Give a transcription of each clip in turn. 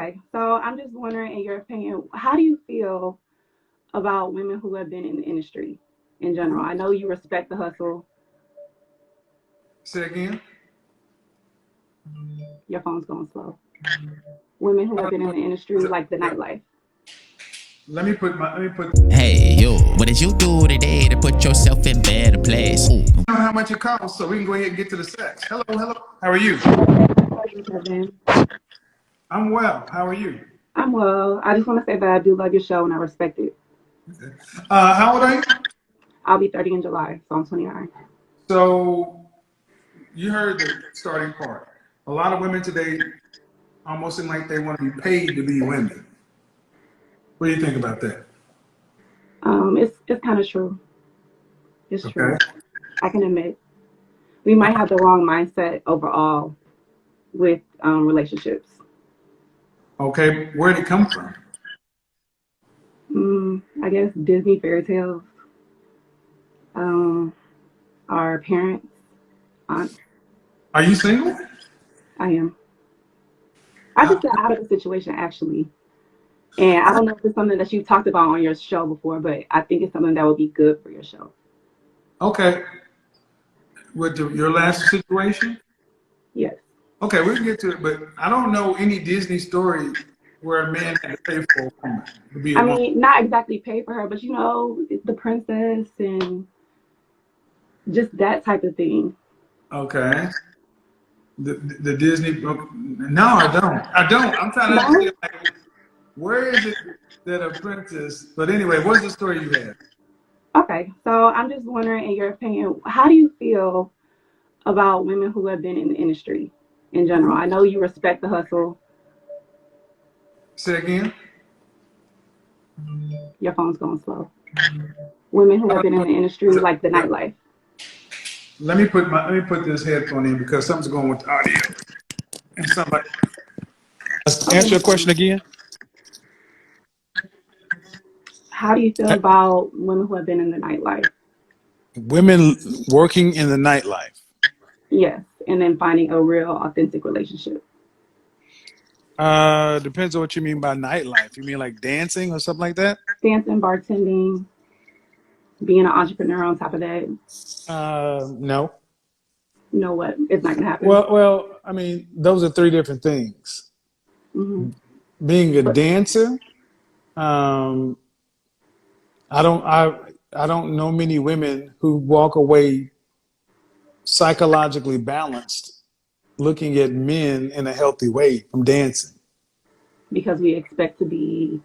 Hi. So I'm just wondering, in your opinion, how do you feel about women who have been in the industry in general? I know you respect the hustle. Say again. Your phone's going slow. Women who have been in the industry, like the nightlife. Let me put. Hey, yo, what did you do today to put yourself in better place? Ooh. Know how much it costs, so we can go ahead and get to the sex. Hello, hello. How are you? How are you, Kevin? I'm well. How are you? I'm well. I just want to say that I do love your show and I respect it. How old are you? I'll be 30 in July, so I'm 29. So you heard the starting part. A lot of women today almost seem like they want to be paid to be women. What do you think about that? It's kind of true. It's Okay. true. I can admit we might have the wrong mindset overall with relationships. Okay. Where did it come from? I guess Disney fairy tales. Um, our parents, aunts. Are you single? I am. I Uh, just got out of the situation actually, and I don't know if it's something that you talked about on your show before, but I think it's something that would be good for your show. okay. With your last situation? Yes. Okay, we can get to it, but I don't know any Disney story where a man had to pay for a woman to be a I woman. mean, not exactly pay for her, but the princess and just that type of thing. Okay. The Disney book. No, I don't. I don't. I'm trying to No? understand like where is it that a princess? But anyway, what's the story you had? Okay. So I'm just wondering, in your opinion, how do you feel about women who have been in the industry in general? I know you respect the hustle. Say again. Your phone's going slow. Women who have been in the industry, like the nightlife. Let me put this headphone in because something's going with the audio and somebody. Okay, Answer no your question problem. again. How do you feel about women who have been in the nightlife? Women working in the nightlife. Yes, and then finding a real, authentic relationship. Depends on what you mean by nightlife. You mean like dancing or something like that? Dancing, bartending, being an entrepreneur on top of that. No. You know what? It's not gonna happen. Well, I mean, those are three different things. Hmm. Being a But dancer, um, I don't, I, I don't know many women who walk away psychologically balanced, looking at men in a healthy way from dancing. because we expect to be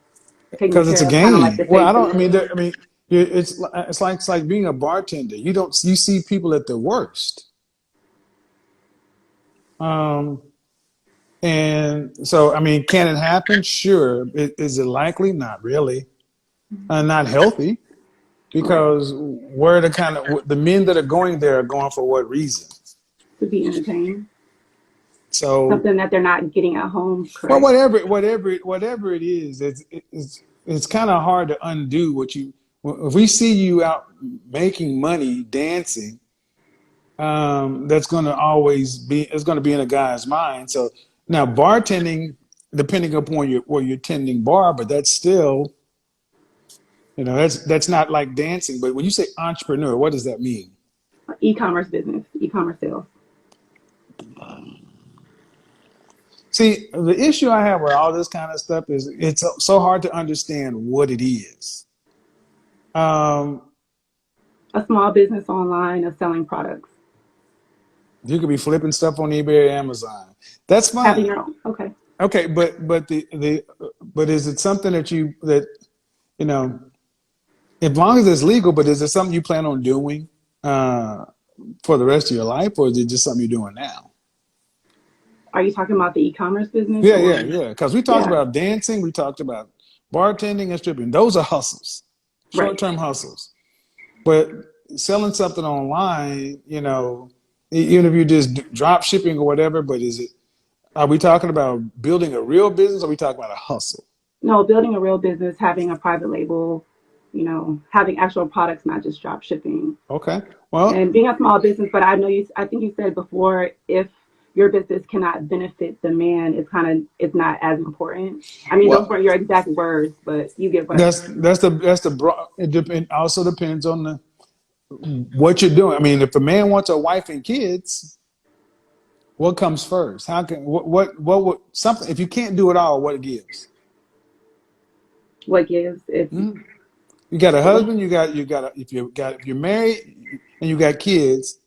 taken Because it's care a of, kind of like game. the Well, I face of don't. I mean, love. it's like being a bartender. You see people at their worst. Um, and so, I mean, can it happen? Sure. Is it likely? Not really. Not healthy Right. because where the men that are going there are going for what reason? To be entertained. So, Something that they're not getting at home, well, correct? whatever it is, it's kind of hard to undo what you. If we see you out making money dancing, that's going to always be it's going to be in a guy's mind. So now bartending, depending upon where you're tending bar, but that's still that's not like dancing. But when you say entrepreneur, what does that mean? E-commerce business, e-commerce sales. See, the issue I have with all this kind of stuff is it's so hard to understand what it is. Um, A small business online of selling products. you could be flipping stuff on eBay or Amazon. That's Having fine. your own. Okay. Okay, but is it something that you know as long as it's legal? But is it something you plan on doing uh, for the rest of your life, or is it just something you're doing now? Are you talking about the e-commerce business Yeah, yeah, or? yeah. Because we talked Yeah. about dancing, we talked about bartending and stripping. Those are hustles, Right. short-term hustles. But selling something online, even if you're just drop shipping or whatever, but are we talking about building a real business or are we talking about a hustle? No, building a real business, having a private label, having actual products, not just drop shipping, Okay. Well, and being a small business. But I know I think you said before, if your business cannot benefit the man, it's not as important. I mean, those Well, weren't your exact words, but you get what. that's the broad. It also depends on the what you're doing. I mean, if a man wants a wife and kids, what comes first? How can what would something if you can't do it all? What gives? What gives if Mhm. You got a husband. If you're married and you got kids,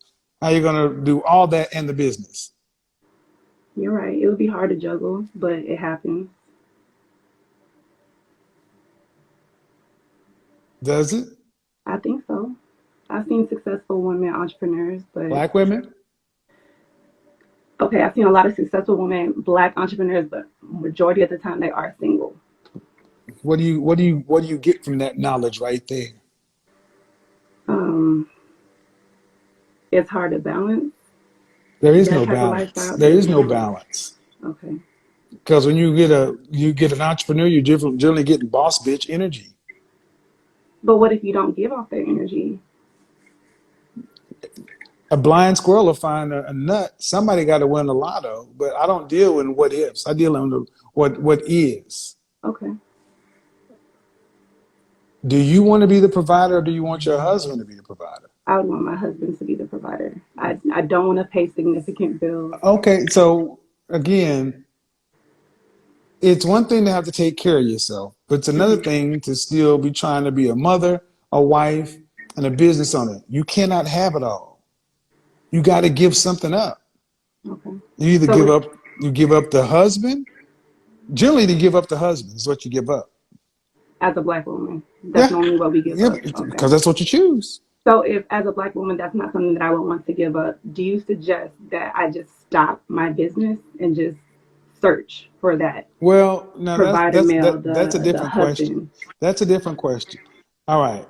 how you gonna do all that and the business? you're right. It would be hard to juggle, but it happens. Does it? I think so. I've seen successful women entrepreneurs, but Black women? okay, I've seen a lot of successful women, black entrepreneurs, but majority of the time they are single. What do you get from that knowledge right there? Um, it's hard to balance There is that no type of balance. lifestyle. There There is is no no balance. balance. Okay. Because when you get an entrepreneur, you're generally getting boss bitch energy. But what if you don't give off that energy? A blind squirrel will find a nut. Somebody got to win the lotto, but I don't deal in what ifs. I deal in the what is. Okay. Do you want to be the provider, or do you want your husband to be the provider? I would want my husband to be the provider. I don't want to pay significant bills. Okay, so again, it's one thing to have to take care of yourself, but it's another Hmm. thing to still be trying to be a mother, a wife, and a business owner. You cannot have it all. You got to give something up. Okay. You either So you give up the husband. Generally, to give up the husband is what you give up. as a black woman, that's Yeah, normally what we give yeah, up. Okay. because that's what you choose. So if as a black woman that's not something that I would want to give up, do you suggest that I just stop my business and just search for that Well, now provider male, that's a the different question. husband? That's a different question. All right.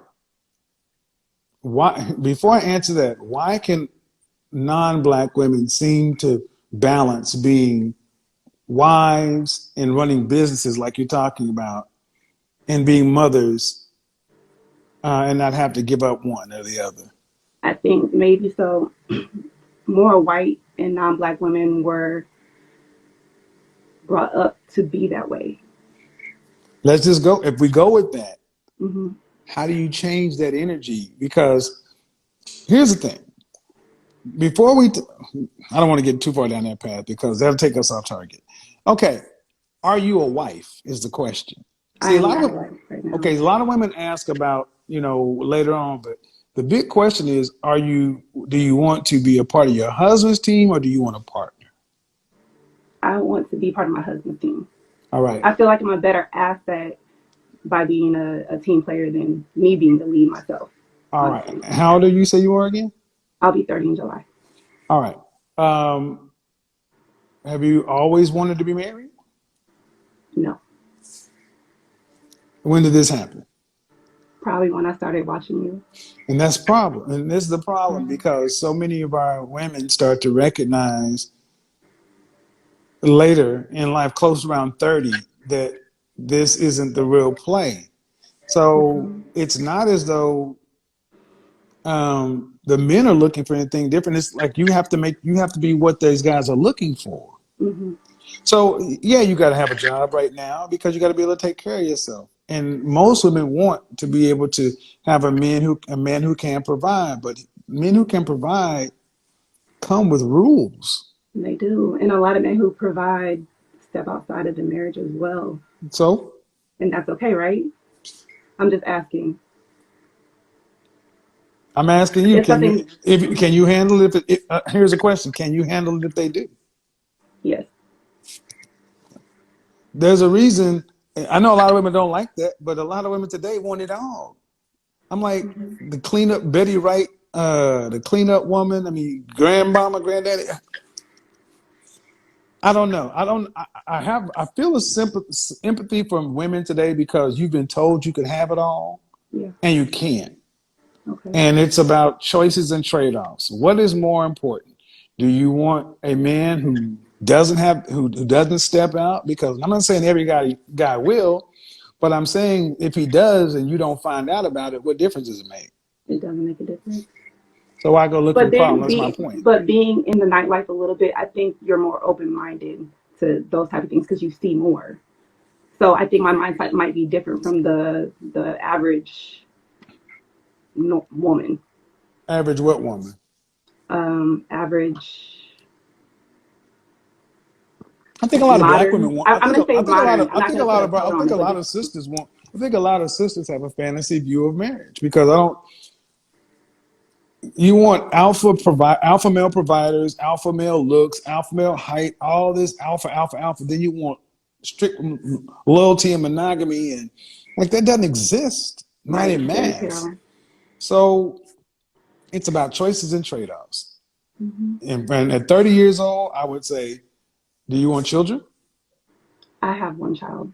Why? Before I answer that, why can non-black women seem to balance being wives and running businesses like you're talking about, and being mothers, and not have to give up one or the other? I think maybe so more white and non-black women were brought up to be that way. Let's just go. If we go with that, Hmm. how do you change that energy? Because here's the thing. Before we, I don't want to get too far down that path because that'll take us off target. Okay, are you a wife? Is the question. I See, a am lot not a of wife right now. okay, a lot of women ask about later on, but the big question is, do you want to be a part of your husband's team or do you want a partner? I want to be part of my husband's team. All right, I feel like I'm a better asset by being a team player than me being the lead myself, all right. honestly. How old do you say you are again? I'll be 30 in July. All right. Um, have you always wanted to be married? No, When did this happen? probably when I started watching you. And that's the problem. And this is the problem Mm-hmm. because so many of our women start to recognize later in life, close around 30, that this isn't the real play. So Mm-hmm. it's not as though the men are looking for anything different. It's like you have to be what those guys are looking for. Mm-hmm. So yeah, you got to have a job right now because you got to be able to take care of yourself. And most women want to be able to have a man who can provide, but men who can provide come with rules. They do, and a lot of men who provide step outside of the marriage as well, So and that's okay, right? I'm just asking. I'm asking you, It's something. can you handle it? Here's a question: can you handle it if they do? Yes. There's a reason. I know a lot of women don't like that, but a lot of women today want it all. I'm like Mm-hmm. the cleanup Betty Wright, the cleanup woman. I mean, grandmama, granddaddy. I don't know. I feel a empathy from women today because you've been told you can have it all Yeah. and you can't. Okay. And it's about choices and trade-offs. What is more important? Do you want a man who who doesn't step out? Because I'm not saying every guy will, but I'm saying if he does and you don't find out about it, what difference does it make? It doesn't make a difference. So why go look for But the problem? then That's my point. being in the nightlife a little bit, I think you're more open minded to those type of things because you see more. So I think my mindset might be different from the average woman. Average what woman? Average I think a lot of black modern. women want. I'm gonna say modern. I'm not gonna put a color I think on a it, but lot just of sisters want. I think a lot of sisters have a fantasy view of marriage because I don't. You want alpha male providers, alpha male looks, alpha male height, all this alpha. Then you want strict loyalty and monogamy, and like that doesn't exist, not right in fairy mass. tale. So it's about choices and trade offs. Hmm. And at 30 years old, I would say, do you want children? I have one child.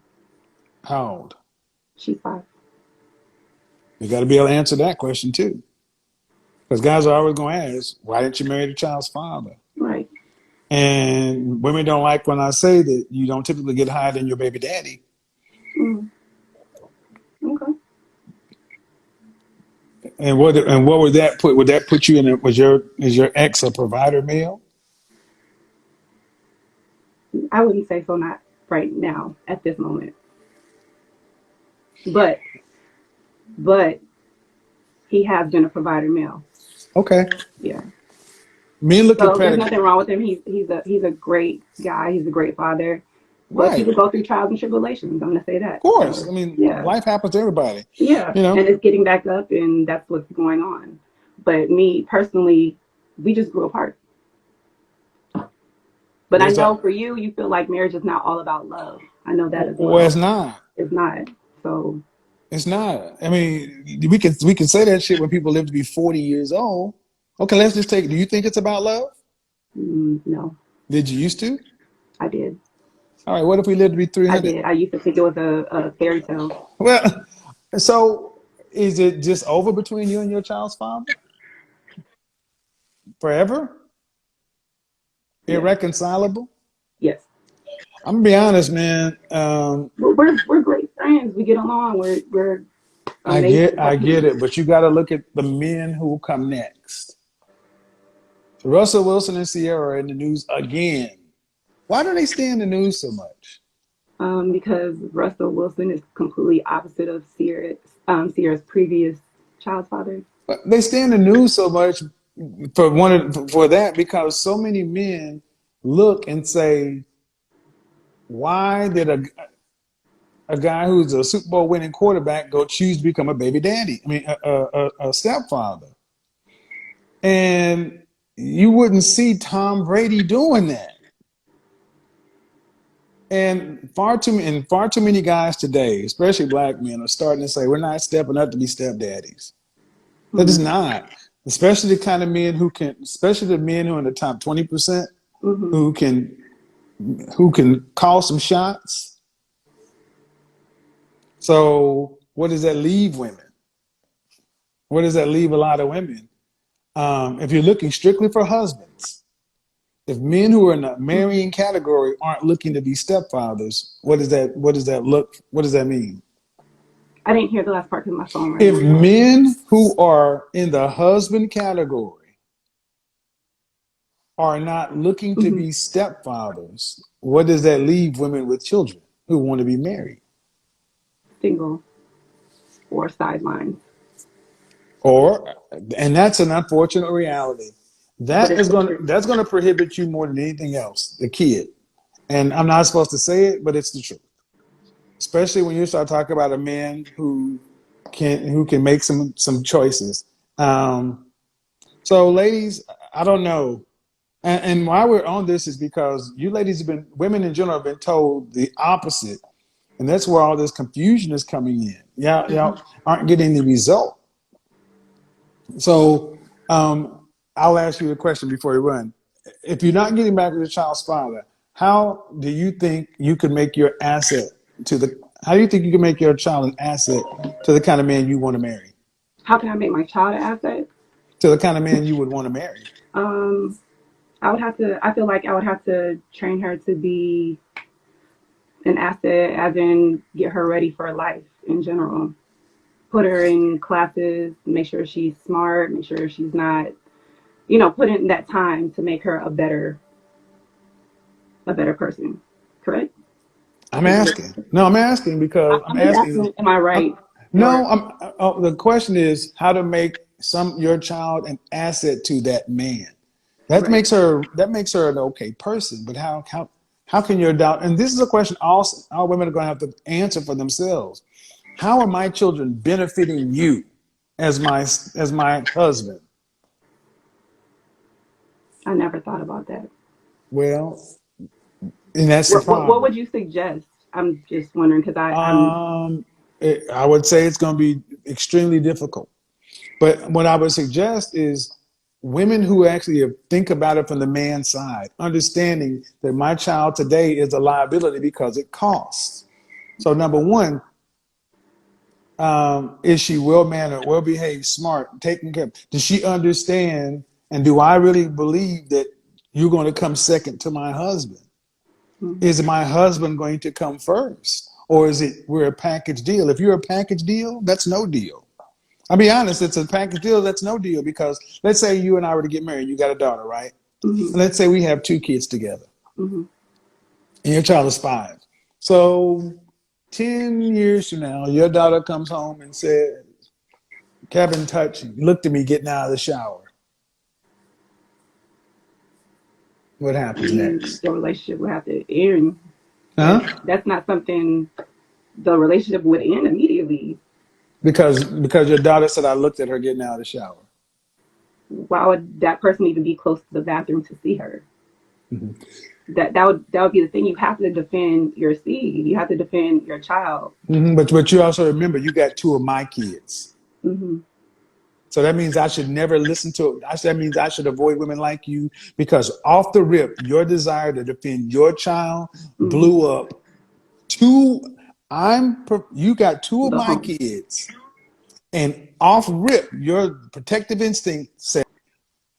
How old? She's 5. You got to be able to answer that question too. Because guys are always going to ask, why didn't you marry the child's father? Right. And women don't like when I say that you don't typically get higher than your baby daddy. Mm. Okay. And what would that put? Would that put you in? Is your ex a provider male? I wouldn't say so. Not right now at this moment. But but he has been a provider male. Okay. Yeah. Men look at So there's predicate. nothing wrong with him. He's a great guy. He's a great father. But Right. people go through trials and tribulations. I'm gonna say Of that. course. So I mean, yeah, life happens to everybody. yeah, You know. and it's getting back up, and that's what's going on. But me personally, we just grew apart. But I There's know a. for you, you feel like marriage is not all about love. I know that as Well, it's well. not. It's not. So It's not. I mean, we can say that shit when people live to be 40 years old. Okay, let's just take. Do you think it's about love? no, Did you used to? I did. All right. What if we live to be I 300? did. I used to think it was a fairy tale. Well, so is it just over between you and your child's father forever? Yes. Irreconcilable? Yes. I'm gonna be honest, man. We're great friends. We get along. We're amazing I get couples. it, but you got to look at the men who will come next. Russell Wilson and Sierra are in the news again. Why do they stay in the news so much? Because Russell Wilson is completely opposite of Sierra's previous child's father. They stay in the news so much for that because so many men look and say, why did a guy who's a Super Bowl winning quarterback go choose to become a baby daddy? I mean, a stepfather. And you wouldn't see Tom Brady doing that. And far too many guys today, especially black men, are starting to say we're not stepping up to be stepdaddies. That is Hmm. not. Especially the kind of men who can, especially the men who are in the top 20%, Hmm. who can who can call some shots. So what does that leave women? What does that leave a lot of women? If you're looking strictly for husbands, if men who are in the marrying category aren't looking to be stepfathers, what does that look? What does that mean? I didn't hear the last part because my phone rang. If I'm sorry. men who are in the husband category are not looking to Hmm. be stepfathers, what does that leave women with children who want to be married? Single or sidelines, Or, and that's an unfortunate reality. but it's the truth. That's going to prohibit you more than anything else, the kid. And I'm not supposed to say it, but it's the truth. Especially when you start talking about a man who can make some choices. Um, so, ladies, I don't know. And why we're on this is because you ladies women in general have been told the opposite. And that's where all this confusion is coming in. Hmm. Y'all aren't getting the result. So I'll ask you a question before you run. If you're not getting back with your child's father, how do you think you can make your asset how do you think you can make your child an asset to the kind of man you want to marry? How can I make my child an asset? To the kind of man you would want to marry? Um, I would have to. I feel like I would have to train her to be an asset, as in get her ready for life in general. Put her in classes, make sure she's smart, make sure she's not. put in that time to make her a better person. Correct? I I'm think asking. No, I'm asking because I'm I'm just asking. asking, am I right? Or No, the question is how to make your child an asset to that man. right. That makes her an okay person. But how can your doubt? And this is a question all women are going to have to answer for themselves. How are my children benefiting you as my husband? I never thought about that. Well, and that's the What problem. would you suggest? I'm just wondering because I'm Um, I would say it's going to be extremely difficult. But what I would suggest is women who actually think about it from the man's side, understanding that my child today is a liability because it costs. So number one, is she well mannered, well behaved, smart, taken care of? Does she understand? And do I really believe that you're going to come second to my husband? mm, Is my husband going to come first? Or is it we're a package deal? If you're a package deal, that's no deal. I'll be honest, it's a package deal, that's no deal because let's say you and I were to get married, you got a daughter, right? mm-hmm, And let's say we have two kids together mm-hmm, and your child is 5. So 10 years from now, your daughter comes home and says, Kevin touched me, looked at me getting out of the shower. What happens next? the relationship would have to end. Huh? That's not something the relationship would end immediately. Because your daughter said I looked at her getting out of the shower. Why would that person even be close to the bathroom to see her? That would be the thing. You have to defend your seed. You have to defend your child. But you also remember you got 2 of my kids. Mm-hmm. So that means I should never listen to it. That means I should avoid women like you because off the rip, your desire to defend your child Mm-hmm. blew up 2. You got 2 of The my home. kids, and off rip, your protective instinct said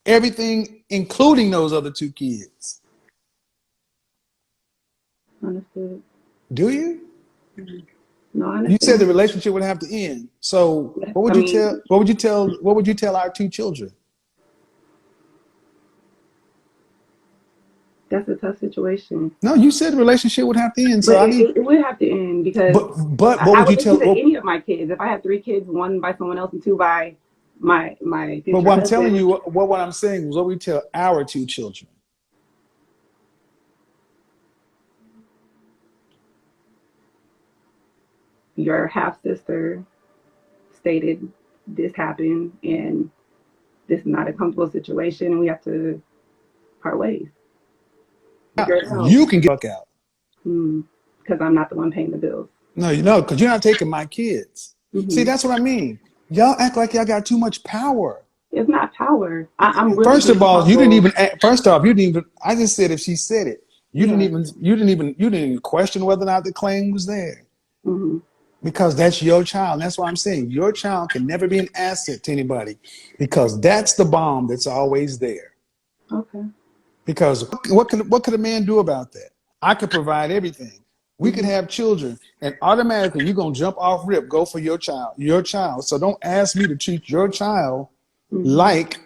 everything, including those other 2 kids. Understood. Do you? No, I You said the understand. relationship would have to end. So Yes, what would I you mean, tell? What would you tell? What would you tell our 2 children? that's a tough situation. No, you said the relationship would have to end. So But I it, need. it, it would have to end because But what I would you would listen tell? to any of my kids. If I have 3 kids, one by someone else and two by my But future what I'm telling husband, you, what I'm saying was what we tell our 2 children. your half sister stated this happened and this is not a comfortable situation and we have to part ways. Figure it out. You can get the fuck out. Because I'm not the one paying the bills. No, you know, because you're not taking my kids. See, Hmm. that's what I mean. Y'all act like y'all got too much power. It's not power. I'm really First of being all, you didn't humble. even. First off, you didn't even. I just said if she said it, you didn't Yeah. even. You didn't even. You didn't even question whether or not the claim was there Hmm. because that's your child. And that's why I'm saying your child can never be an asset to anybody because that's the bomb that's always there. Okay. Because what could a man do about that? I could provide everything. We could Hmm. have children, and automatically you're gonna jump off rip, go for your child, your child. So don't ask me to treat your child Hmm. like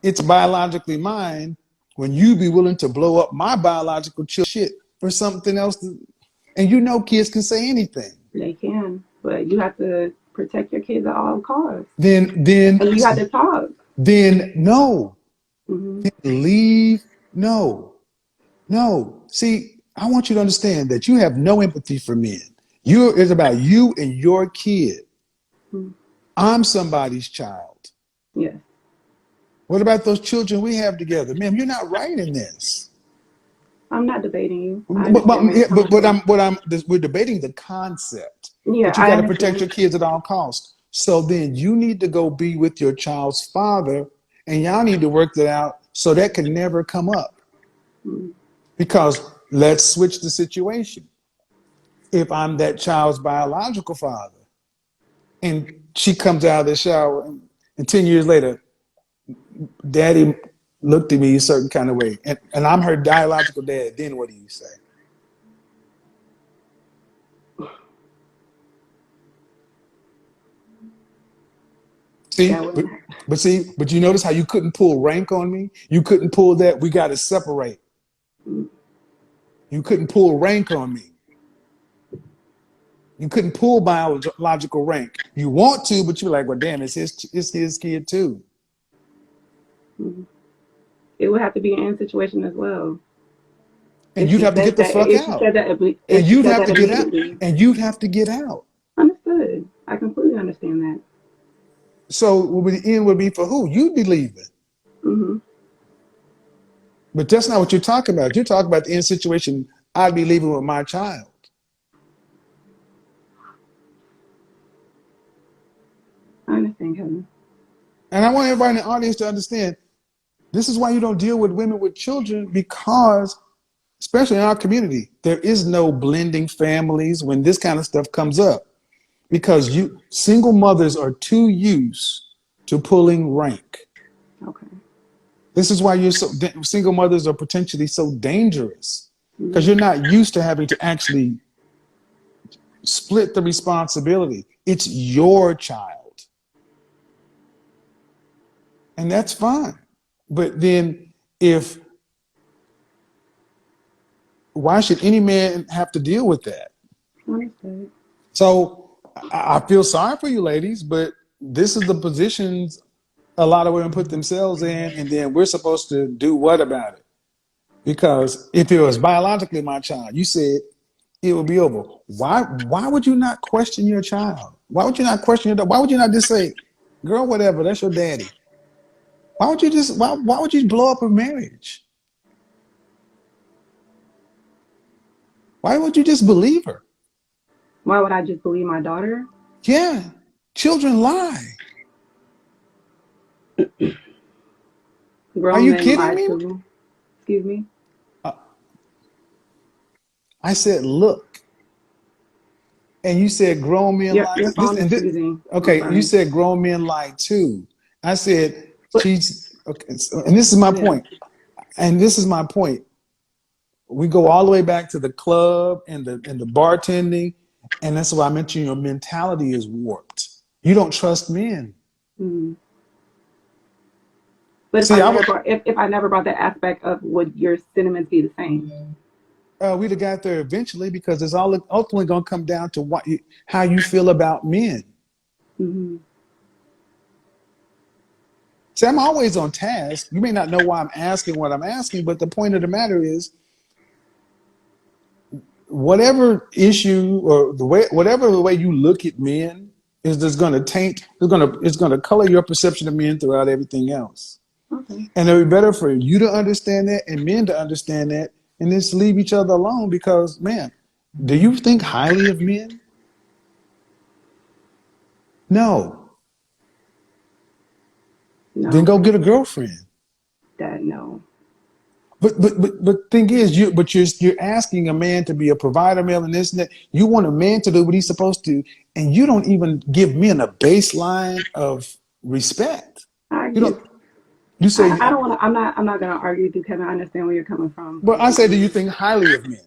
it's biologically mine when you be willing to blow up my biological shit for something else. And you know kids can say anything. They can, but you have to protect your kids at all costs, Then then and you have to talk. then no. Hmm. Leave. No. No. See, I want you to understand that you have no empathy for men. It's about you and your kid. Hmm. I'm somebody's child. Yes. What about those children we have together? Ma'am, you're not right in this. I'm not debating you. I But, understand where you're yeah, coming from. we're debating the concept Yeah, that you I got to protect understand. your kids at all costs. So then you need to go be with your child's father, and y'all need to work that out so that can never come up. Hmm. Because let's switch the situation. If I'm that child's biological father, and she comes out of the shower, and 10 years later, daddy looked at me a certain kind of way, and I'm her biological dad, then what do you say? See, That wouldn't happen. but you notice how you couldn't pull rank on me? You couldn't pull that. We got to separate. You couldn't pull rank on me. You couldn't pull biological rank. You want to, but you're like, well, damn, it's his kid too. Mm-hmm. It would have to be in situation as well. And you'd have to get the fuck If she out. said that, And if she you'd said have that to get out. immediately, And you'd have to get out. understood. I completely understand that. So the end would be for who? You'd be leaving. Mm-hmm. But that's not what you're talking about. You're talking about the end situation. I'd be leaving with my child. I understand, Kevin. And I want everybody in the audience to understand this is why you don't deal with women with children, because, especially in our community, there is no blending families when this kind of stuff comes up. Because single mothers are too used to pulling rank. Okay. This is why single mothers are potentially so dangerous, because Mm-hmm. you're not used to having to actually split the responsibility. It's your child. And that's fine. But then why should any man have to deal with that? Understood. So I feel sorry for you ladies, but this is the positions a lot of women put themselves in, and then we're supposed to do what about it? Because if it was biologically my child, you said it would be over. Why would you not question your child? Why would you not question your dog? Why would you not just say, girl, whatever, that's your daddy? Why would you blow up a marriage? Why would you just believe her? Why would I just believe my daughter? Yeah, children lie. Are Grown you men kidding lie me? too. Excuse me. Uh, I said, look, and you said grown men lie. Your phone is freezing. I'm Okay, you sorry. said grown men lie too. I said But she's okay, and this is my yeah. point. And this is my point. We go all the way back to the club and the bartending, and that's why I mentioned your mentality is warped. You don't trust men. Mm-hmm. But See, if I never brought that aspect up, would your sentiments be the same? we'd have got there eventually, because it's all ultimately going to come down to how you feel about men. Mm-hmm. See, I'm always on task. You may not know why I'm asking what I'm asking, but the point of the matter is, whatever issue or whatever the way you look at men is just going to taint. It's going to color your perception of men throughout everything else. Okay. And it would be better for you to understand that and men to understand that, and just leave each other alone. Because, man, do you think highly of men? No. Then No. go get a girlfriend. That no. But thing is, you're asking a man to be a provider, male, and this and that. You want a man to do what he's supposed to, and you don't even give men a baseline of respect. I You just don't. You say, I don't want to. I'm not going to argue with you, Kevin. I understand where you're coming from well, I say, do completely, you think highly of men?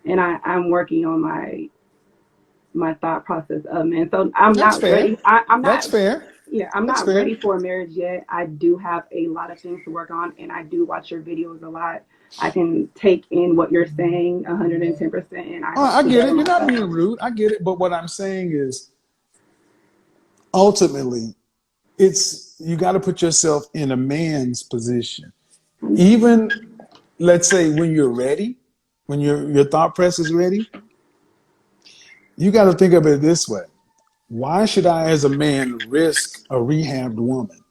and I'm working on my thought process of men. So I'm That's not fair. ready. I'm That's not. fair. Yeah, I'm That's not ready fair. for a marriage yet. I do have a lot of things to work on, and I do watch your videos a lot. I can take in what you're saying 110%, and I Oh, hope I to get better it. You're not myself. being rude. I get it. But what I'm saying is, ultimately, it's you got to put yourself in a man's position. Even, let's say, when you're ready, when your thought press is ready, you got to think of it this way. Why should I, as a man, risk a rehabbed woman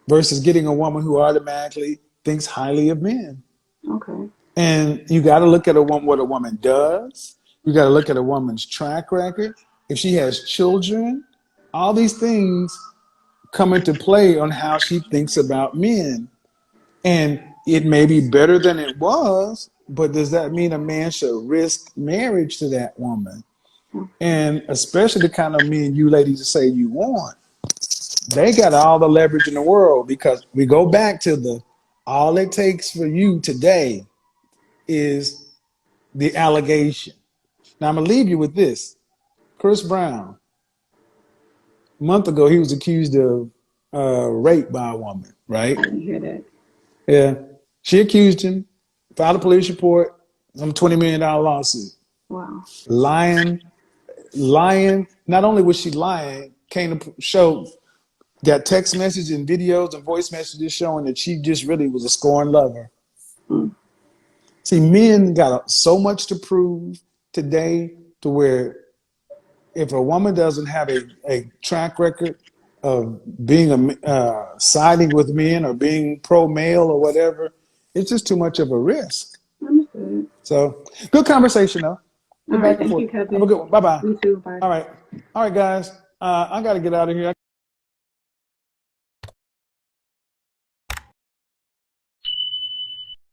versus getting a woman who automatically thinks highly of men? Okay. And you got to look at what a woman does. You got to look at a woman's track record. If she has children, all these things come into play on how she thinks about men. And it may be better than it was, but does that mean a man should risk marriage to that woman? And especially the kind of men you ladies say you want, they got all the leverage in the world, because we go back to all it takes for you today is the allegation. Now I'm gonna leave you with this. Chris Brown, month ago, he was accused of rape by a woman, right? I didn't hear that. Yeah. She accused him, filed a police report, some $20 million lawsuit. Wow. Lying. Not only was she lying, came to show, got text messages and videos and voice messages showing that she just really was a scorned lover. Mm. See, men got so much to prove today to where if a woman doesn't have a track record of being siding with men or being pro male or whatever, it's just too much of a risk. Understood. So good conversation though. All Good right. back and Thank forth. you, Have a Kevin. good one. Bye bye. You too. Bye. All right, guys. I got to get out of here.